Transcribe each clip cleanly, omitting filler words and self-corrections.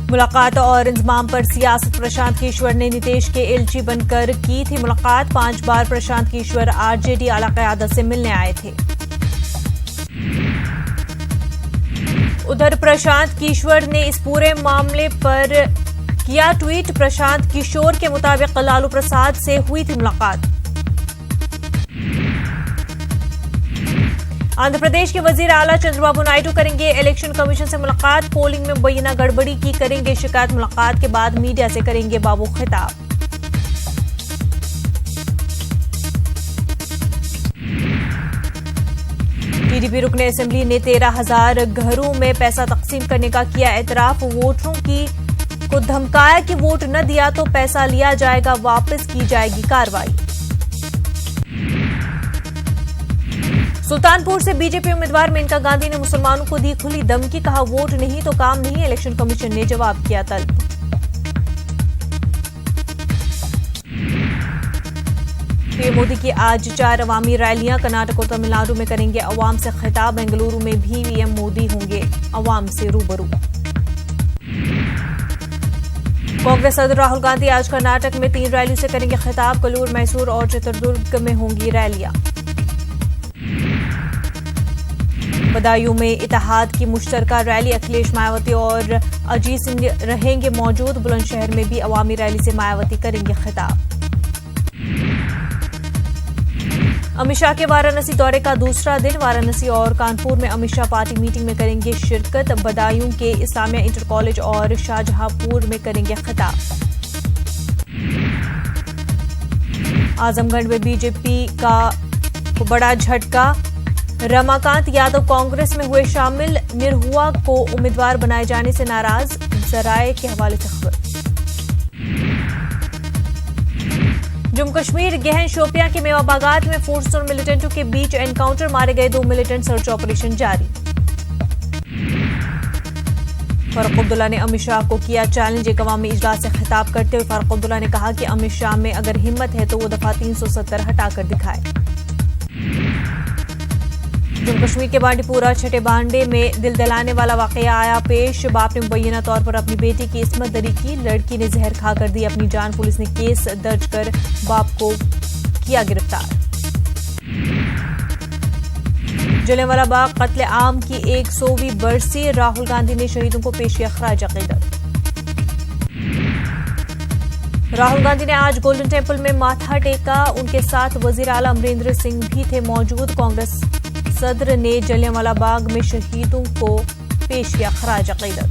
मुलाकात और इंजमाम पर सियासत। प्रशांत किशोर ने नीतीश के एलजी बनकर की थी मुलाकात। 5 बार प्रशांत किशोर आरजेडी आला क़यादत से मिलने आए थे। उधर प्रशांत किशोर ने इस पूरे मामले पर किया ट्वीट। प्रशांत किशोर के मुताबिक लालू प्रसाद से हुई थी मुलाकात। आंध्र प्रदेश के वजीर आला चंद्रबाबू नायडू करेंगे इलेक्शन कमीशन से मुलाकात। पोलिंग में मुबैना गड़बड़ी की करेंगे शिकायत। मुलाकात के बाद मीडिया से करेंगे बाबू खिताब। टीडीपी रुकने असेंबली ने 13,000 घरों में पैसा तकसीम करने का किया एतराफ। वोटरों को धमकाया कि वोट न दिया तो पैसा लिया जाएगा, वापस की जाएगी कार्रवाई। सुल्तानपुर से बीजेपी उम्मीदवार मेनका गांधी ने मुसलमानों को दी खुली धमकी। कहा वोट नहीं तो काम नहीं। इलेक्शन कमीशन ने जवाब किया तलब। पीएम मोदी की आज 4 अवामी रैलियां। कर्नाटक और तमिलनाडु में करेंगे अवाम से खिताब। बेंगलुरु में भी पीएम मोदी होंगे अवाम से रूबरू। कांग्रेस सदर राहुल गांधी आज कर्नाटक में 3 रैलियों से करेंगे खिताब। कलूर, मैसूर और चित्रदुर्ग में होंगी रैलियां। बदायूं में इत्तेहाद की मुश्तरका रैली। अखिलेश, मायावती और अजीत सिंह रहेंगे मौजूद। बुलंदशहर में भी अवामी रैली से मायावती करेंगे खिताब। अमित शाह के वाराणसी दौरे का दूसरा दिन। वाराणसी और कानपुर में अमित शाह पार्टी मीटिंग में करेंगे शिरकत। बदायूं के इस्लामिया इंटर कॉलेज और शाहजहांपुर में करेंगे खिताब। आजमगढ़ में बीजेपी का बड़ा झटका। रमाकांत यादव कांग्रेस में हुए शामिल। निरहुआ को उम्मीदवार बनाए जाने से नाराज। जराये के हवाले से खबर। जम्मू कश्मीर गहन शोपियां के मेवा बागात में फोर्स और मिलिटेंटों के बीच एनकाउंटर। मारे गए 2 मिलिटेंट। सर्च ऑपरेशन जारी। फारूक अब्दुल्ला ने अमित शाह को किया चैलेंज। एक अवामी इजलास से खिताब करते हुए फारूक अब्दुल्ला ने कहा कि अमित शाह में अगर हिम्मत है तो वो दफा 370 हटाकर दिखाए। जम्मू कश्मीर के बांडीपुरा छठे बांडे में दिल दहलाने वाला वाकया आया पेश। बाप ने मुबैना तौर पर अपनी बेटी की इस्मत दरी की। लड़की ने जहर खाकर दी अपनी जान। पुलिस ने केस दर्ज कर बाप को किया गिरफ्तार। जलियांवाला बाग कत्ले आम की 100वीं बरसी। राहुल गांधी ने शहीदों को पेश किया खराज अकीदत। राहुल गांधी ने आज गोल्डन टेम्पल में माथा टेका। उनके साथ वजीर आला अमरिंदर सिंह भी थे मौजूद। कांग्रेस सदर ने जलियांवाला बाग में शहीदों को पेश किया खराज अकीदत।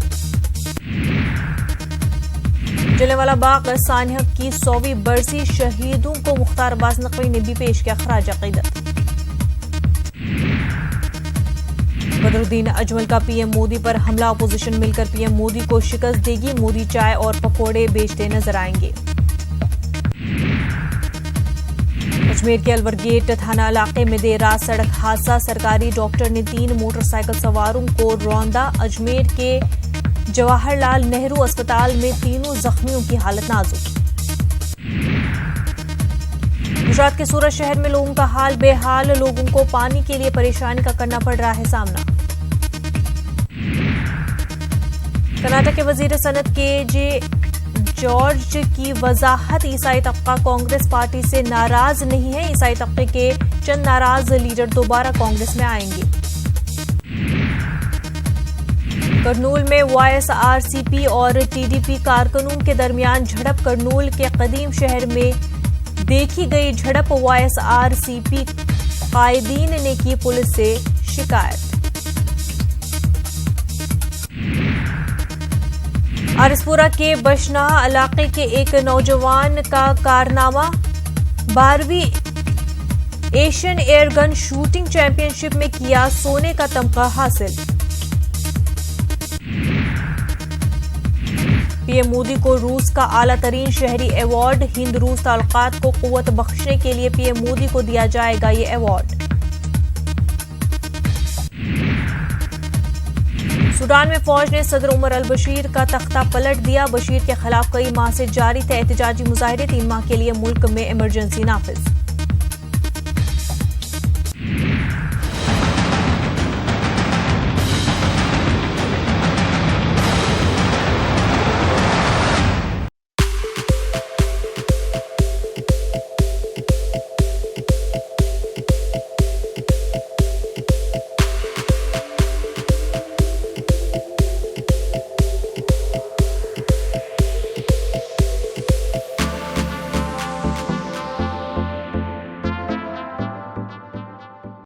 जलियांवाला बाग सानिया की 100वीं बरसी। शहीदों को मुख्तार अब्बास नकवी ने भी पेश किया खराज अकीदत। बदरुद्दीन अजमल का पीएम मोदी पर हमला। अपोजिशन मिलकर पीएम मोदी को शिकस्त देगी। मोदी चाय और पकौड़े बेचते नजर आएंगे। अजमेर के अलवर गेट थाना इलाके में देर रात सड़क हादसा। सरकारी डॉक्टर ने 3 मोटरसाइकिल सवारों को रौंदा। अजमेर के जवाहरलाल नेहरू अस्पताल में तीनों जख्मियों की हालत नाजुक। गुजरात के सूरत शहर में लोगों का हाल बेहाल। लोगों को पानी के लिए परेशानी का करना पड़ रहा है सामना। कर्नाटक के वजीर सनत के जॉर्ज की वजाहत। ईसाई तबका कांग्रेस पार्टी से नाराज नहीं है। ईसाई तबके के चंद नाराज लीडर दोबारा कांग्रेस में आएंगे। करनूल में वाईएसआरसीपी और टीडीपी कारकुनों के दरमियान झड़प। करनूल के कदीम शहर में देखी गई झड़प। वाईएसआरसीपी कायदीन ने की पुलिस से शिकायत। आरसपुरा के बशनाह इलाके के एक नौजवान का कारनामा। 12वीं एशियन एयरगन शूटिंग चैंपियनशिप में किया सोने का तमगा हासिल। पीएम मोदी को रूस का आला तरीन शहरी अवार्ड। हिंद रूस ताल्लुकात को कुव्वत बख्शने के लिए पीएम मोदी को दिया जाएगा ये अवार्ड। सूडान में फौज ने सदर उमर अल बशीर का तख्ता पलट दिया। बशीर के खिलाफ कई माह से जारी थे एहतजाजी मुजाहरे। 3 माह के लिए मुल्क में इमरजेंसी नाफिज।